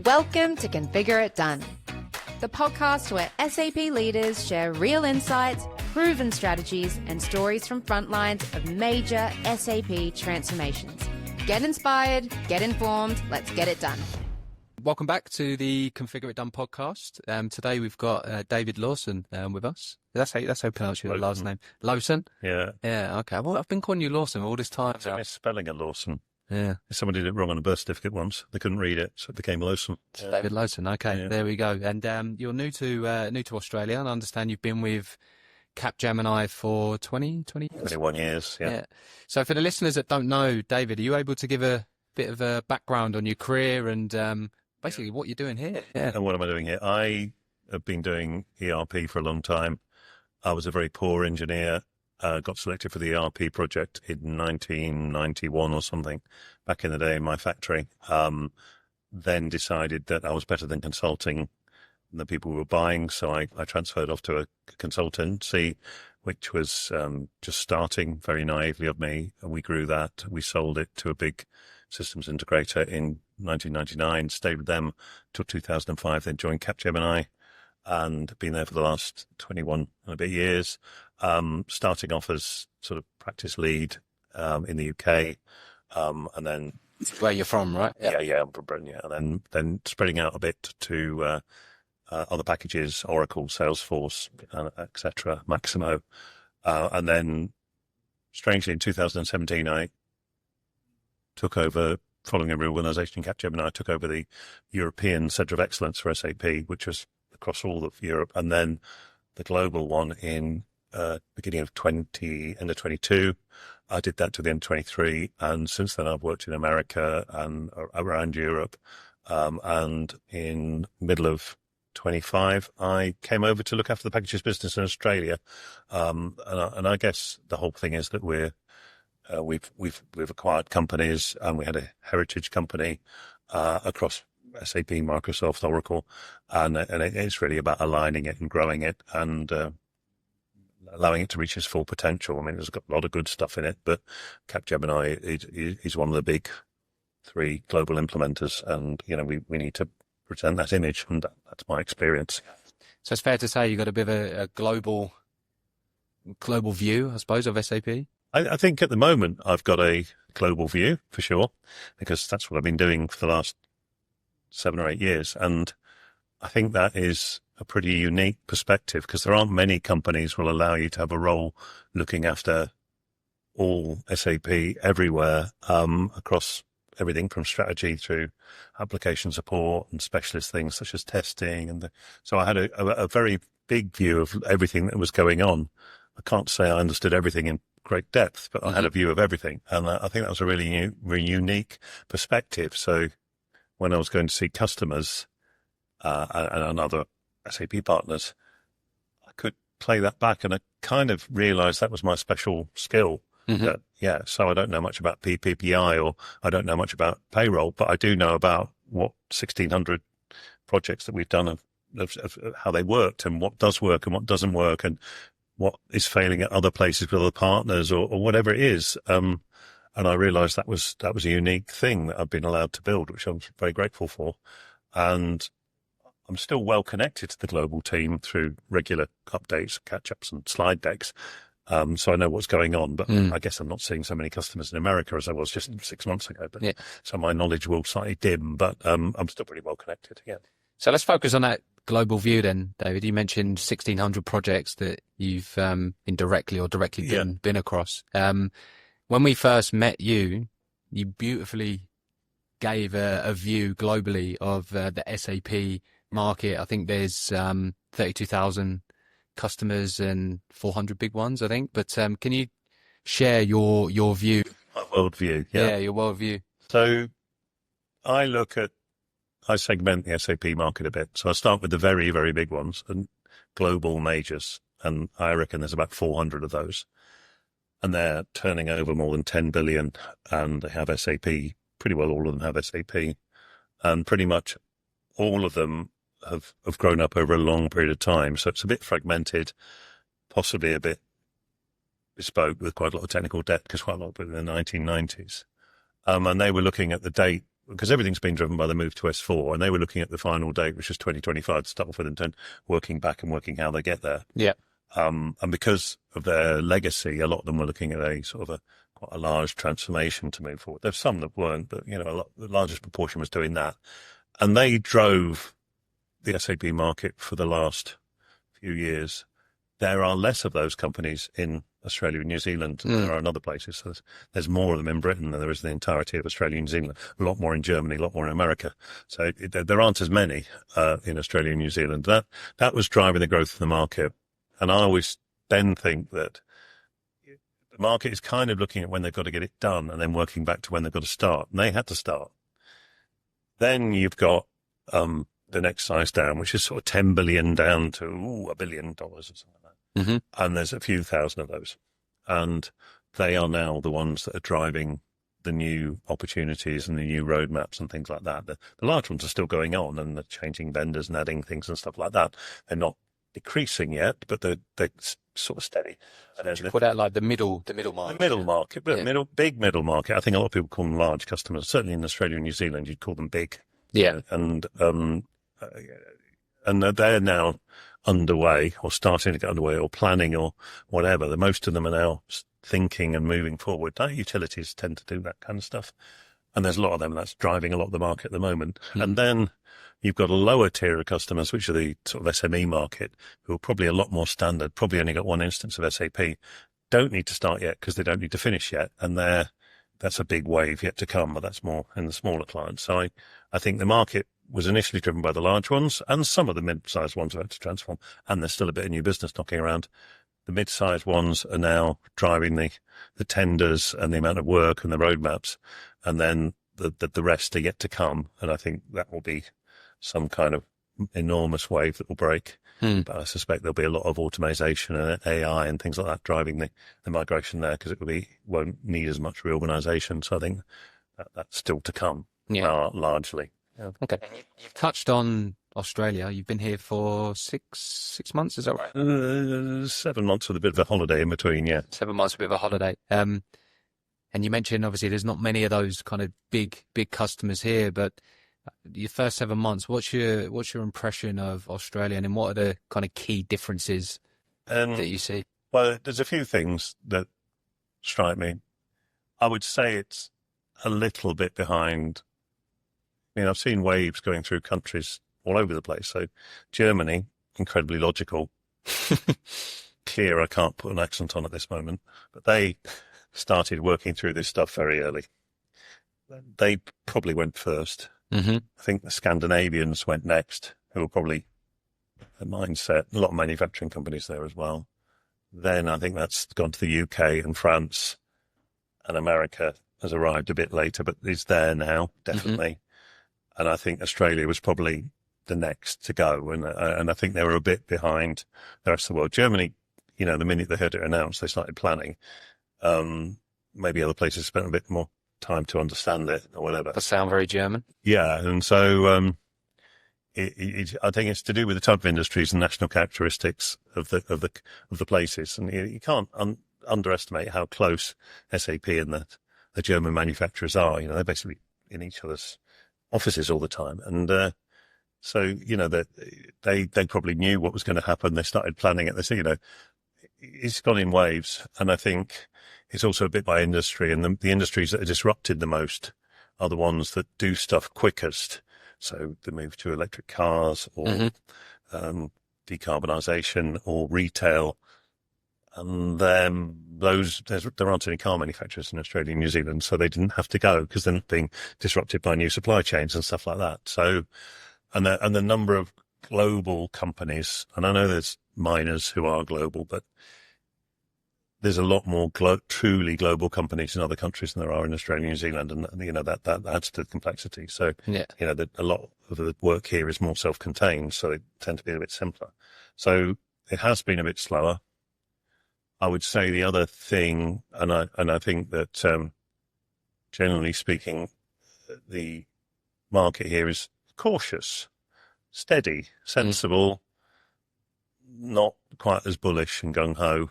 Welcome to Configure It Done, the podcast where SAP leaders share real insights, proven strategies, and stories from front lines of major SAP transformations. Get inspired, get informed, let's get it done. Welcome back to the Configure It Done podcast. Today we've got David Lowson with us. That's how you pronounce your last name. Lowson? Yeah. Yeah, okay. Well, I've been calling you Lawson all this time. It's a misspelling of Lawson. Yeah. Somebody did it wrong on a birth certificate once. They couldn't read it, so it became Lowson. Yeah. David Lowson. Okay, There we go. And you're new to Australia, and I understand you've been with Capgemini for 20 years? 21 years, yeah. So for the listeners that don't know, David, are you able to give a bit of a background on your career and basically what you're doing here? Yeah. And what am I doing here? I have been doing ERP for a long time. I was a very poor engineer. Got selected for the ERP project in 1991 or something, back in the day in my factory. Then decided that I was better than consulting the people who were buying, so I transferred off to a consultancy, which was just starting very naively of me, and we grew that. We sold it to a big systems integrator in 1999, stayed with them till 2005, then joined Capgemini, and been there for the last 21 and a bit years, starting off as sort of practice lead in the UK, and then... Where you're from, right? Yeah, I'm from Britain, yeah. And then spreading out a bit to other packages, Oracle, Salesforce, etc., Maximo. And then, strangely, in 2017, I took over, following a reorganisation in Capgemini, I took over the European Centre of Excellence for SAP, which was across all of Europe, and then the global one in beginning of end of 22. I did that to the end of 23, and since then I've worked in America and around Europe, and in middle of 25, I came over to look after the packages business in Australia, and I guess the whole thing is that we've acquired companies, and we had a heritage company across SAP, Microsoft, Oracle, and it's really about aligning it and growing it and allowing it to reach its full potential. I mean, there's got a lot of good stuff in it, but Capgemini is one of the big three global implementers, and we need to present that image, and that's my experience. So it's fair to say you've got a bit of a global view, I suppose, of SAP? I think at the moment I've got a global view, for sure, because that's what I've been doing for the last 7 or 8 years. And I think that is a pretty unique perspective, because there aren't many companies will allow you to have a role looking after all SAP everywhere, across everything from strategy through application support and specialist things such as testing. So I had a very big view of everything that was going on. I can't say I understood everything in great depth, but I had a view of everything. And I think that was a really unique perspective. So when I was going to see customers and other SAP partners, I could play that back, and I kind of realized that was my special skill. Mm-hmm. So I don't know much about PPI, or I don't know much about payroll, but I do know about what 1,600 projects that we've done of how they worked, and what does work and what doesn't work, and what is failing at other places with other partners, or whatever it is. And I realized that was a unique thing that I've been allowed to build, which I'm very grateful for. And I'm still well connected to the global team through regular updates, catch-ups and slide decks. So I know what's going on, but I guess I'm not seeing so many customers in America as I was just 6 months ago. But so my knowledge will slightly dim, but I'm still pretty well connected. Yeah. So let's focus on that global view then, David. You mentioned 1,600 projects that you've indirectly or directly been across. When we first met you, you beautifully gave a view globally of the SAP market. I think there's 32,000 customers and 400 big ones, I think. But can you share your view? My worldview, yeah, your worldview. So I segment the SAP market a bit. So I start with the very, very big ones and global majors, and I reckon there's about 400 of those. And they're turning over more than 10 billion, and they have SAP. Pretty well all of them have SAP, and pretty much all of them have grown up over a long period of time. So it's a bit fragmented, possibly a bit bespoke with quite a lot of technical debt, because quite a lot of people in the 1990s. And they were looking at the date because everything's been driven by the move to S4, and they were looking at the final date, which was 2025 to start off with, and then working back and working how they get there. Yeah. And because of their legacy, a lot of them were looking at a sort of quite a large transformation to move forward. There's some that weren't, but the largest proportion was doing that, and they drove the SAP market for the last few years. There are less of those companies in Australia and New Zealand than there are in other places. So there's more of them in Britain than there is in the entirety of Australia and New Zealand. A lot more in Germany, a lot more in America. So there aren't as many in Australia and New Zealand. That was driving the growth of the market. And I always then think that the market is kind of looking at when they've got to get it done and then working back to when they've got to start. And they had to start. Then you've got the next size down, which is sort of 10 billion down to $1 billion or something like that. Mm-hmm. And there's a few thousand of those. And they are now the ones that are driving the new opportunities and the new roadmaps and things like that. The large ones are still going on, and they're changing vendors and adding things and stuff like that. They're not decreasing yet, but they're sort of steady. And you put out like the middle market. The middle market, but big middle market. I think a lot of people call them large customers. Certainly in Australia and New Zealand, you'd call them big. Yeah. And they're now underway or starting to get underway or planning or whatever. Most of them are now thinking and moving forward. Utilities tend to do that kind of stuff. And there's a lot of them that's driving a lot of the market at the moment. Mm. And then you've got a lower tier of customers, which are the sort of SME market, who are probably a lot more standard, probably only got one instance of SAP, don't need to start yet because they don't need to finish yet. And that's a big wave yet to come, but that's more in the smaller clients. So I think the market was initially driven by the large ones, and some of the mid-sized ones have had to transform, and there's still a bit of new business knocking around. The mid-sized ones are now driving the tenders and the amount of work and the roadmaps, and then the rest are yet to come. And I think that will be some kind of enormous wave that will break. But I suspect there'll be a lot of automation and AI and things like that driving the migration there, because it won't need as much reorganization. So I think that's still to come, largely. Yeah. Okay. You've touched on Australia. You've been here for six months, is that right? 7 months with a bit of a holiday in between, yeah. 7 months with a bit of a holiday. And you mentioned, obviously, there's not many of those kind of big customers here, but your first 7 months, what's your impression of Australia, and what are the kind of key differences that you see? Well, there's a few things that strike me. I would say it's a little bit behind. I've seen waves going through countries all over the place. So Germany, incredibly logical. Clear, I can't put an accent on at this moment, but they started working through this stuff very early. They probably went first. Mm-hmm. I think the Scandinavians went next, who were probably a mindset, a lot of manufacturing companies there as well. Then I think that's gone to the UK and France, and America has arrived a bit later, but is there now, definitely. Mm-hmm. And I think Australia was probably the next to go. And I think they were a bit behind the rest of the world. Germany, the minute they heard it announced, they started planning. Maybe other places spent a bit more time to understand it or whatever. That sound very German. Yeah. And so I think it's to do with the type of industries and national characteristics of the places. And you can't underestimate how close SAP and the German manufacturers are. They're basically in each other's offices all the time. And so, that they probably knew what was going to happen. They started planning it. They said, it's gone in waves. And I think it's also a bit by industry. And the industries that are disrupted the most are the ones that do stuff quickest. So the move to electric cars or decarbonisation or retail. And then there aren't any car manufacturers in Australia and New Zealand, so they didn't have to go because they're not being disrupted by new supply chains and stuff like that. So, and the number of global companies, and I know there's miners who are global, but there's a lot more truly global companies in other countries than there are in Australia and New Zealand, and that adds to the complexity. So, a lot of the work here is more self-contained, so they tend to be a bit simpler. So it has been a bit slower. I would say the other thing, and I think that generally speaking, the market here is cautious, steady, sensible, not quite as bullish and gung-ho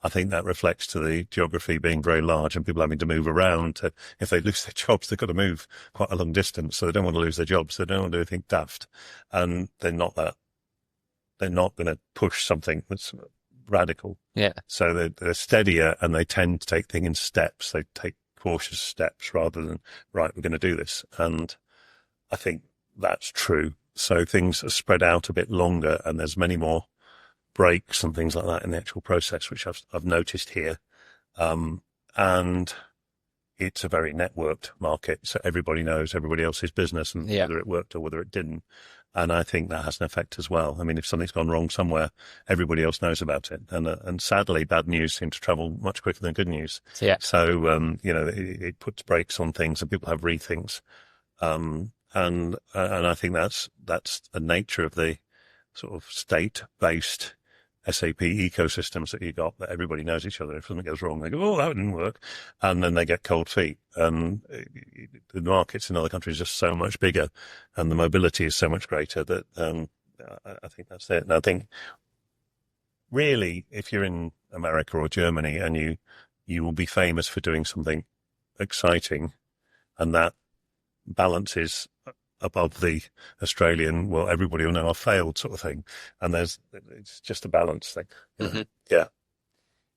I think that reflects to the geography being very large and people having to move around. If they lose their jobs, they've got to move quite a long distance. So they don't want to lose their jobs. They don't want to do anything daft. And they're not going to push something that's radical. Yeah. So they're steadier and they tend to take things in steps. They take cautious steps rather than, right, we're going to do this. And I think that's true. So things are spread out a bit longer and there's many more breaks and things like that in the actual process, which I've noticed here. And it's a very networked market. So everybody knows everybody else's business and whether it worked or whether it didn't. And I think that has an effect as well. I mean, if something's gone wrong somewhere, everybody else knows about it. And sadly, bad news seems to travel much quicker than good news. Yeah. So, it puts brakes on things and people have rethinks. And I think that's a nature of the sort of state-based SAP ecosystems that you got, that everybody knows each other. If something goes wrong, they go, oh, that didn't work. And then they get cold feet. And the markets in other countries are just so much bigger and the mobility is so much greater that I think that's it. And I think really, if you're in America or Germany and you will be famous for doing something exciting and that balances above the Australian, well, everybody will know I failed sort of thing. And it's just a balance thing. Mm-hmm. Yeah.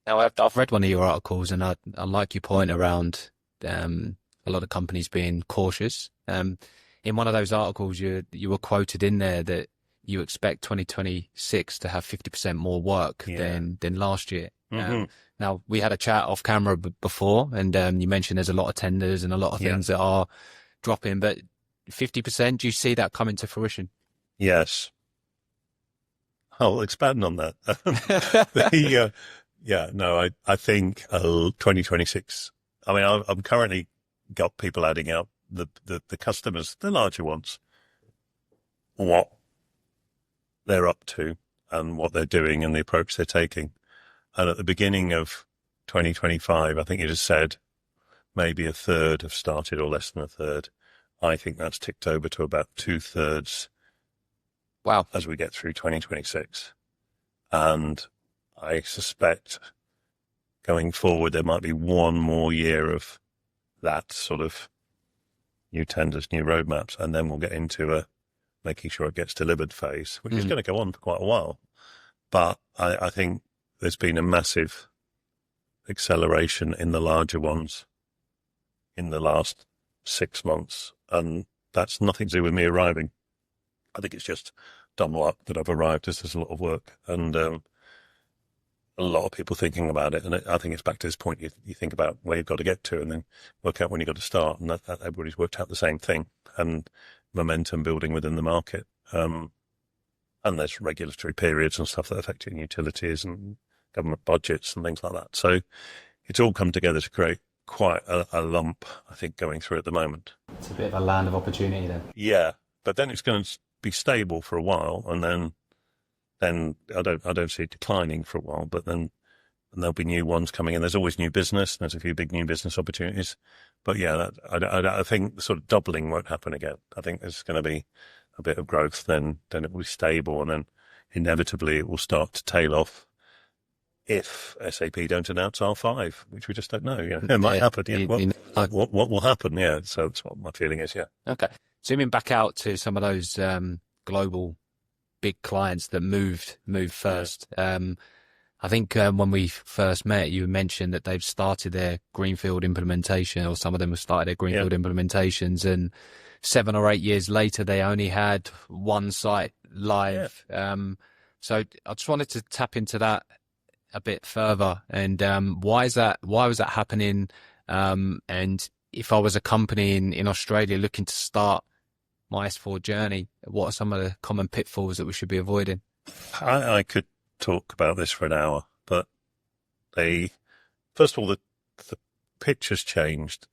Now, I've read one of your articles and I like your point around a lot of companies being cautious. In one of those articles, you were quoted in there that you expect 2026 to have 50% more work than last year. Mm-hmm. Now, we had a chat off camera before and you mentioned there's a lot of tenders and a lot of things that are dropping, but 50%, do you see that coming to fruition? Yes. I'll expand on that. I think 2026. I mean, I'm currently got people adding up the customers, the larger ones, what they're up to and what they're doing and the approach they're taking. And at the beginning of 2025, I think you just said maybe a third have started or less than a third. I think that's ticked over to about 2/3. Wow. As we get through 2026. And I suspect going forward, there might be one more year of that sort of new tenders, new roadmaps, and then we'll get into a making sure it gets delivered phase, which is going to go on for quite a while. But I think there's been a massive acceleration in the larger ones in the last 6 months. And that's nothing to do with me arriving. I think it's just dumb luck that I've arrived as there's a lot of work and a lot of people thinking about it. And I think it's back to this point. You think about where you've got to get to and then work out when you've got to start. And that everybody's worked out the same thing and momentum building within the market. And there's regulatory periods and stuff that affect utilities and government budgets and things like that. So it's all come together to create quite a lump, I think, going through at the moment. It's a bit of a land of opportunity then. Yeah, but then it's going to be stable for a while, and then I don't see it declining for a while. But then there'll be new ones coming in. There's always new business. There's a few big new business opportunities. But yeah, I think the sort of doubling won't happen again. I think there's going to be a bit of growth. Then it will be stable, and then inevitably it will start to tail off. If SAP don't announce R5, which we just don't know, it might happen. Yeah. What will happen? Yeah, so that's what my feeling is. Yeah. Okay. Zooming back out to some of those global big clients that moved first. Yeah. I think when we first met, you mentioned that they've started their greenfield implementation, or some of them have started their greenfield implementations, and 7 or 8 years later, they only had one site live. Yeah. So I just wanted to tap into that a bit further, and why was that happening? And if I was a company in Australia looking to start my S4 journey, what are some of the common pitfalls that we should be avoiding? I could talk about this for an hour, but first of all, the pitch has changed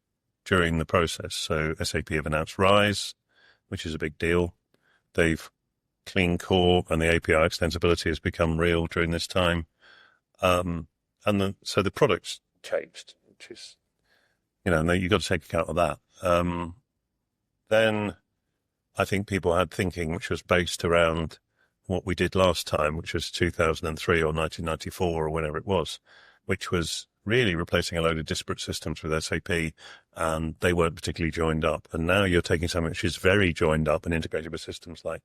during the process. So SAP have announced RISE, which is a big deal. They've Clean Core and the API extensibility has become real during this time. So the product's changed, which is, you've got to take account of that. Then I think people had thinking which was based around what we did last time, which was 2003 or 1994 or whenever it was. which was really replacing a load of disparate systems with SAP, and they weren't particularly joined up. And now you're taking something which is very joined up and integrated with systems like,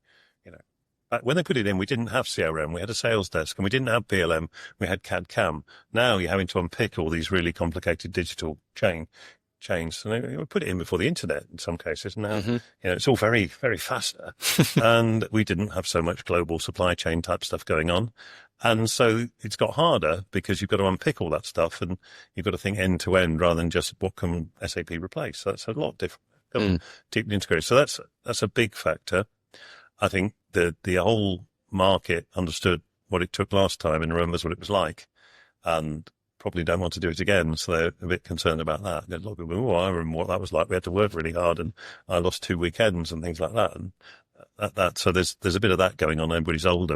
when they put it in, we didn't have CRM, we had a sales desk, and we didn't have PLM, we had CAD/CAM. Now you're having to unpick all these really complicated digital chains. And we put it in before the internet in some cases. Now, it's all very, very faster. And we didn't have so much global supply chain type stuff going on. And so it's got harder because you've got to unpick all that stuff and you've got to think end to end rather than just what can SAP replace. So that's a lot different, deeply integrated. So that's a big factor. I think the whole market understood what it took last time and remembers what it was like, and probably don't want to do it again. So they're a bit concerned about that. A lot of people, I remember what that was like. We had to work really hard, and I lost 2 weekends and things like that. And so there's a bit of that going on. Everybody's older.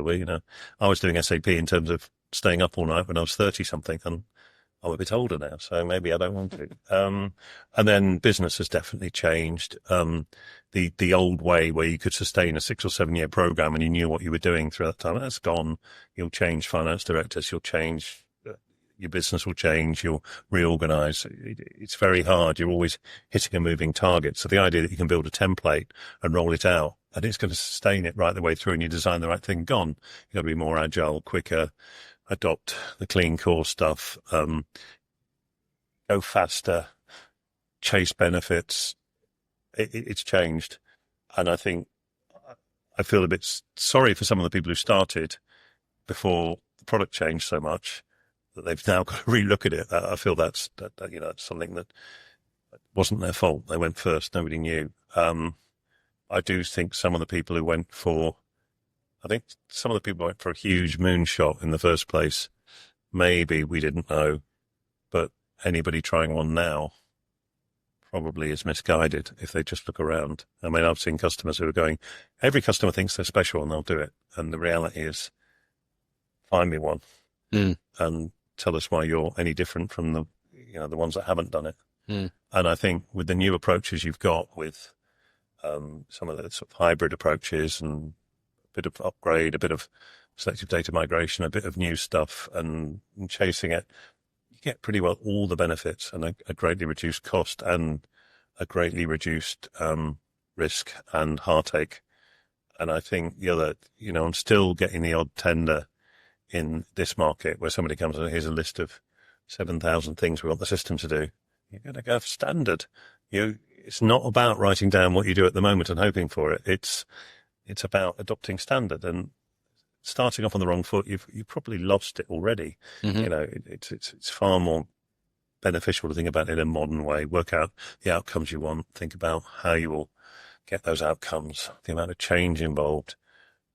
I was doing SAP in terms of staying up all night when I was 30 something, and I'm a bit older now, so maybe I don't want to. And then business has definitely changed. The old way where you could sustain a 6 or 7 year program and you knew what you were doing throughout that time, that's gone. You'll change finance directors. You'll change. Your business will change. You'll reorganize. It's very hard. You're always hitting a moving target. So the idea that you can build a template and roll it out and it's going to sustain it right the way through and you design the right thing, gone. You've got to be more agile, quicker, adopt the clean core stuff, go faster, chase benefits. It's changed. And I think I feel a bit sorry for some of the people who started before the product changed so much that they've now got to relook at it. I feel that's something that wasn't their fault. They went first. Nobody knew. I do think some of the people who went for a huge moonshot in the first place. Maybe we didn't know, but anybody trying one now probably is misguided if they just look around. I mean, I've seen customers who are going, every customer thinks they're special and they'll do it. And the reality is, find me one and tell us why you're any different from the ones that haven't done it. And I think with the new approaches you've got with some of the sort of hybrid approaches and a bit of upgrade, a bit of selective data migration, a bit of new stuff and chasing it, you get pretty well all the benefits and a greatly reduced cost and a greatly reduced risk and heartache. And I think the other, I'm still getting the odd tender in this market where somebody comes and here's a list of 7,000 things we want the system to do. You're going to go for standard. It's not about writing down what you do at the moment and hoping for it. It's about adopting standard, and starting off on the wrong foot, you've probably lost it already. It's far more beneficial to think about it in a modern way, work out the outcomes you want, think about how you will get those outcomes, the amount of change involved,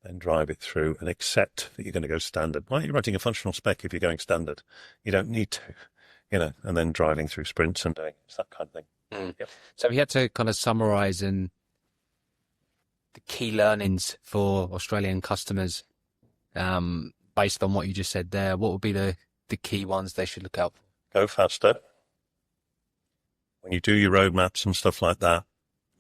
then drive it through and accept that you're going to go standard. Why are you writing a functional spec if you're going standard? You don't need to, and then driving through sprints and doing that kind of thing. Yep. So if you had to kind of summarize the key learnings for Australian customers, based on what you just said there, what would be the key ones they should look out for? Go faster. When you do your roadmaps and stuff like that,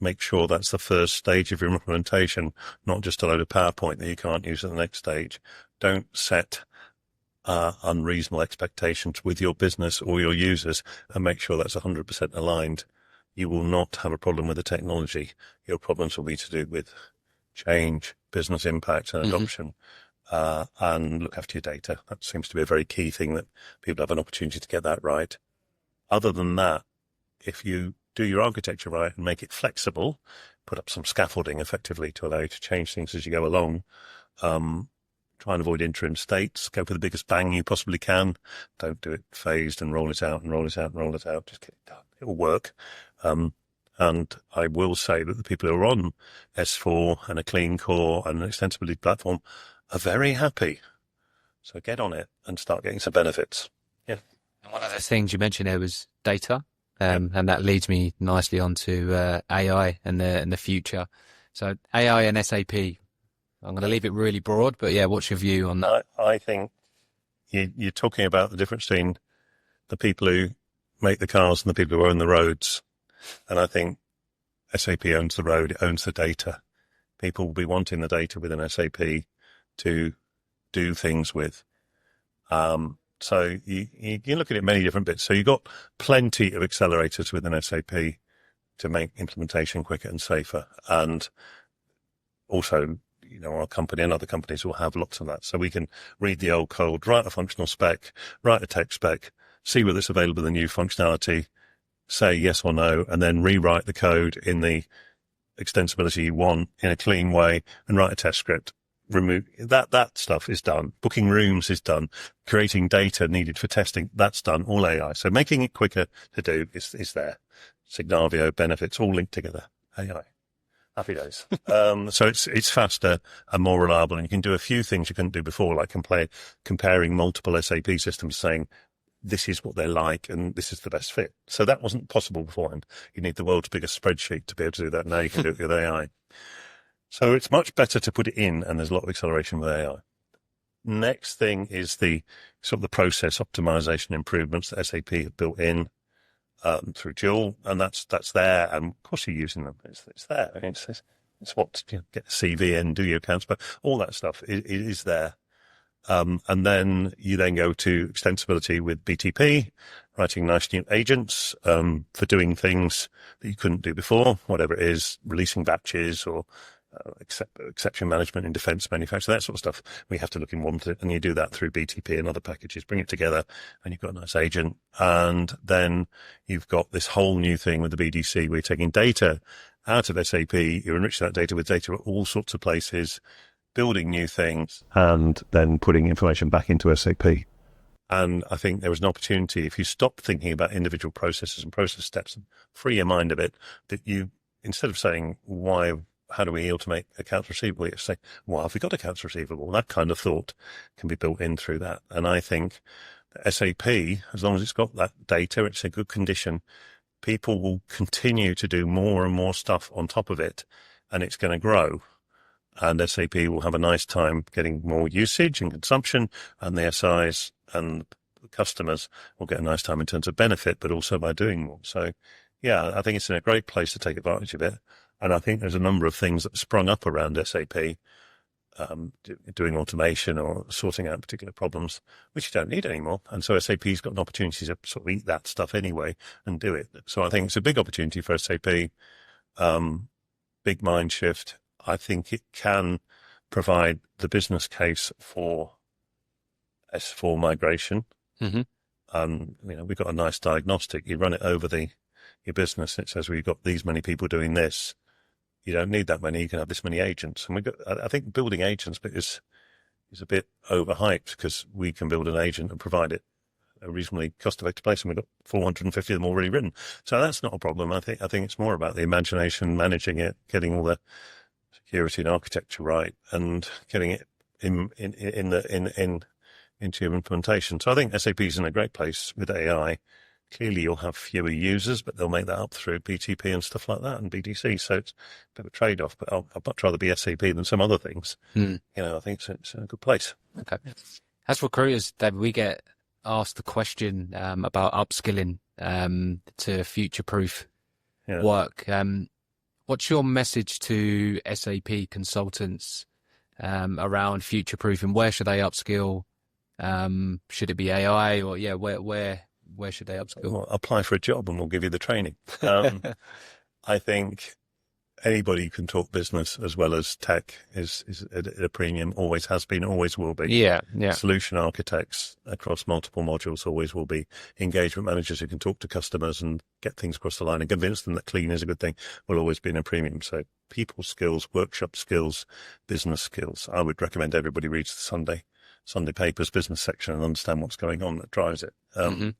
make sure that's the first stage of your implementation, not just a load of PowerPoint that you can't use at the next stage. Don't set unreasonable expectations with your business or your users, and make sure that's 100% aligned. You will not have a problem with the technology. Your problems will be to do with change, business impact and adoption, and look after your data. That seems to be a very key thing, that people have an opportunity to get that right. Other than that, if you do your architecture right and make it flexible, put up some scaffolding effectively to allow you to change things as you go along, try and avoid interim states, go for the biggest bang you possibly can. Don't do it phased and roll it out and roll it out and roll it out. Just get it done. It will work. And I will say that the people who are on S4 and a clean core and an extensibility platform are very happy. So get on it and start getting some benefits. Yeah. And one of the things you mentioned there was data. And that leads me nicely onto AI and the future. So AI and SAP, I'm going to leave it really broad, but yeah, what's your view on that? I think you're talking about the difference between the people who make the cars and the people who own the roads. And I think SAP owns the road, it owns the data. People will be wanting the data within SAP to do things with. So you can look at it many different bits. So you've got plenty of accelerators within SAP to make implementation quicker and safer. And also, our company and other companies will have lots of that. So we can read the old code, write a functional spec, write a tech spec, see whether it's available in the new functionality, say yes or no, and then rewrite the code in the extensibility you want in a clean way and write a test script. Remove that stuff is done. Booking rooms is done. Creating data needed for testing, that's done. All AI. So making it quicker to do is there. Signavio benefits all linked together. AI. Happy days. So it's faster and more reliable, and you can do a few things you couldn't do before, like comparing multiple SAP systems, saying this is what they're like and this is the best fit. So that wasn't possible beforehand. You need the world's biggest spreadsheet to be able to do that. Now you can do it with AI. So it's much better to put it in, and there's a lot of acceleration with AI. Next thing is the sort of the process optimization improvements that SAP have built in through Joule, and that's there. And of course, you're using them. It's there. It's what get the CV in, do your accounts, but all that stuff is there. And then you then go to extensibility with BTP, writing nice new agents for doing things that you couldn't do before, whatever it is, releasing batches or exception management in defense manufacture, that sort of stuff. We have to look in one, and you do that through BTP and other packages, bring it together, and you've got a nice agent. And then you've got this whole new thing with the BDC. We're taking data out of SAP, you enrich that data with data at all sorts of places, building new things, and then putting information back into SAP. And I think there was an opportunity, if you stop thinking about individual processes and process steps and free your mind a bit, that you, instead of saying, how do we automate accounts receivable? You say, why have we got accounts receivable? That kind of thought can be built in through that. And I think that SAP, as long as it's got that data, it's in good condition, people will continue to do more and more stuff on top of it, and it's going to grow. And SAP will have a nice time getting more usage and consumption, and the SIs and the customers will get a nice time in terms of benefit, but also by doing more. So, yeah, I think it's in a great place to take advantage of it. And I think there's a number of things that sprung up around SAP, doing automation or sorting out particular problems, which you don't need anymore. And so SAP's got an opportunity to sort of eat that stuff anyway and do it. So I think it's a big opportunity for SAP, big mind shift. I think it can provide the business case for S4 migration. Mm-hmm. We've got a nice diagnostic. You run it over your business, and it says, well, you've got these many people doing this. You don't need that many. You can have this many agents. And I think building agents is a bit overhyped, because we can build an agent and provide it a reasonably cost-effective place, and we've got 450 of them already written. So that's not a problem. I think it's more about the imagination, managing it, getting all the security and architecture right, and getting it into your implementation. So I think SAP is in a great place with AI. Clearly, you'll have fewer users, but they'll make that up through BTP and stuff like that, and BDC. So it's a bit of a trade-off, but I'd much rather be SAP than some other things. I think it's a good place. Okay. As recruiters, David, we get asked the question about upskilling to future-proof work. What's your message to SAP consultants around future-proofing? Where should they upskill? Should it be AI, or where should they upskill? Well, apply for a job and we'll give you the training. I think anybody who can talk business as well as tech is at a premium, always has been, always will be. Yeah. Solution architects across multiple modules always will be. Engagement managers who can talk to customers and get things across the line and convince them that clean is a good thing will always be in a premium. So people skills, workshop skills, business skills. I would recommend everybody reads the Sunday papers business section and understand what's going on that drives it. That'll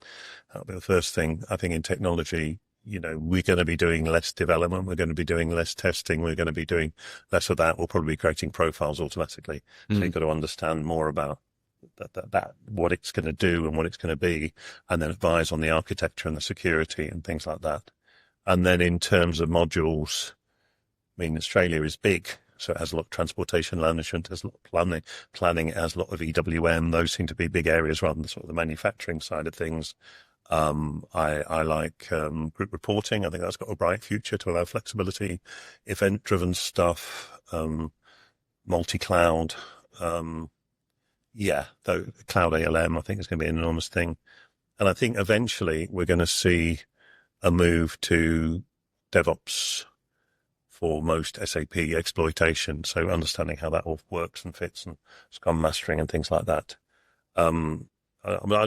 be the first thing. I think in technology, we're going to be doing less development. We're going to be doing less testing. We're going to be doing less of that. We'll probably be creating profiles automatically. So you've got to understand more about that, what it's going to do and what it's going to be, and then advise on the architecture and the security and things like that. And then in terms of modules, Australia is big. So it has a lot of transportation management, has a lot of planning, it has a lot of EWM. Those seem to be big areas rather than sort of the manufacturing side of things. I like group reporting. I think that's got a bright future to allow flexibility, event-driven stuff, multi-cloud. Yeah, though cloud ALM, I think is going to be an enormous thing. And I think eventually we're going to see a move to DevOps for most SAP exploitation. So understanding how that all works and fits, and Scrum mastering and things like that. I don't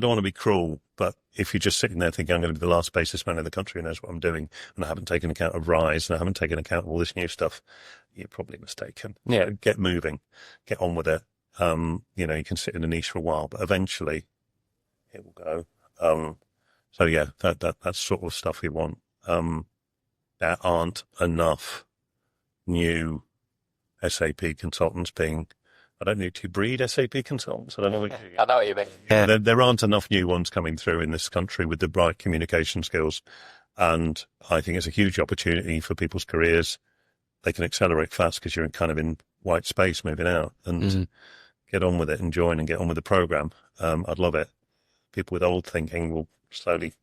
want to be cruel, but if you're just sitting there thinking I'm going to be the last basis man in the country who knows what I'm doing, and I haven't taken account of RISE, and I haven't taken account of all this new stuff, you're probably mistaken. Yeah. Get moving, get on with it. You can sit in a niche for a while, but eventually it will go. So yeah, that's sort of stuff we want. There aren't enough new SAP consultants being. I don't need to breed SAP consultants. I don't know what I know what you mean. Yeah. there aren't enough new ones coming through in this country with the right communication skills. And I think it's a huge opportunity for people's careers. They can accelerate fast because you're kind of in white space moving out, and get on with it and join and get on with the program. I'd love it. People with old thinking will slowly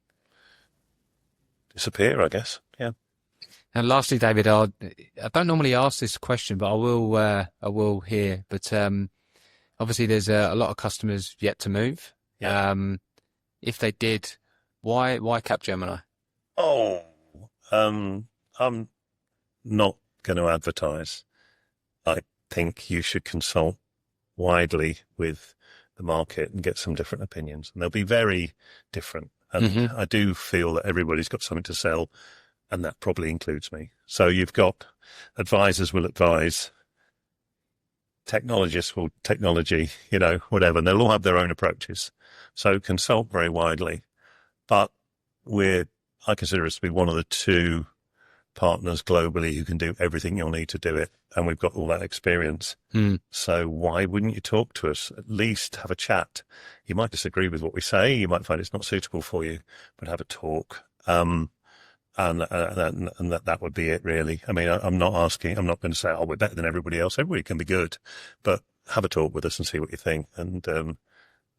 disappear, I guess. Yeah. And lastly, David, I don't normally ask this question, but I will here. But obviously, there's a lot of customers yet to move. Yeah. If they did, why Capgemini? I'm not going to advertise. I think you should consult widely with the market and get some different opinions, and they'll be very different. And I do feel that everybody's got something to sell, and that probably includes me. So you've got advisors will advise, technologists will technology, whatever, and they'll all have their own approaches. So consult very widely. But I consider us to be one of the two partners globally who can do everything you'll need to do it. And we've got all that experience. So why wouldn't you talk to us? At least have a chat. You might disagree with what we say. You might find it's not suitable for you, but have a talk. And that would be it, really. I mean, I'm not going to say, we're better than everybody else. Everybody can be good, but have a talk with us and see what you think. And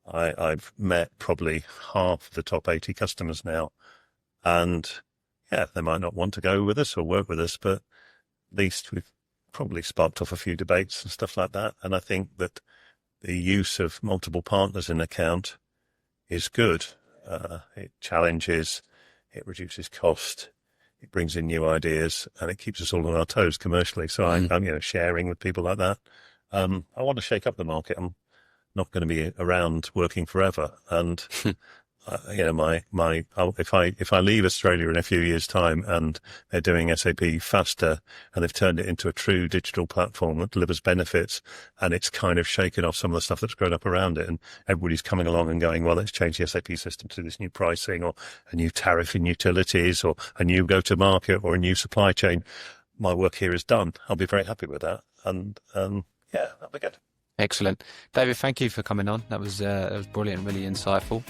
I've met probably half of the top 80 customers now. And yeah, they might not want to go with us or work with us, but at least we've probably sparked off a few debates and stuff like that. And I think that the use of multiple partners in account is good. It challenges, it reduces cost, it brings in new ideas, and it keeps us all on our toes commercially. So I'm sharing with people like that. I want to shake up the market. I'm not going to be around working forever. And if I leave Australia in a few years' time and they're doing SAP faster and they've turned it into a true digital platform that delivers benefits, and it's kind of shaken off some of the stuff that's grown up around it, and everybody's coming along and going, well, let's change the SAP system to this new pricing or a new tariff in utilities or a new go-to-market or a new supply chain, my work here is done. I'll be very happy with that. And that'll be good. Excellent. David, thank you for coming on. That was brilliant, really insightful.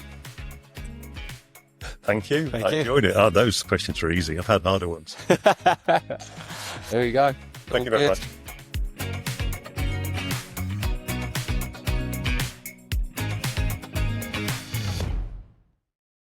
Thank you. I enjoyed it. Those questions were easy. I've had harder ones. There we go. Thank you very much.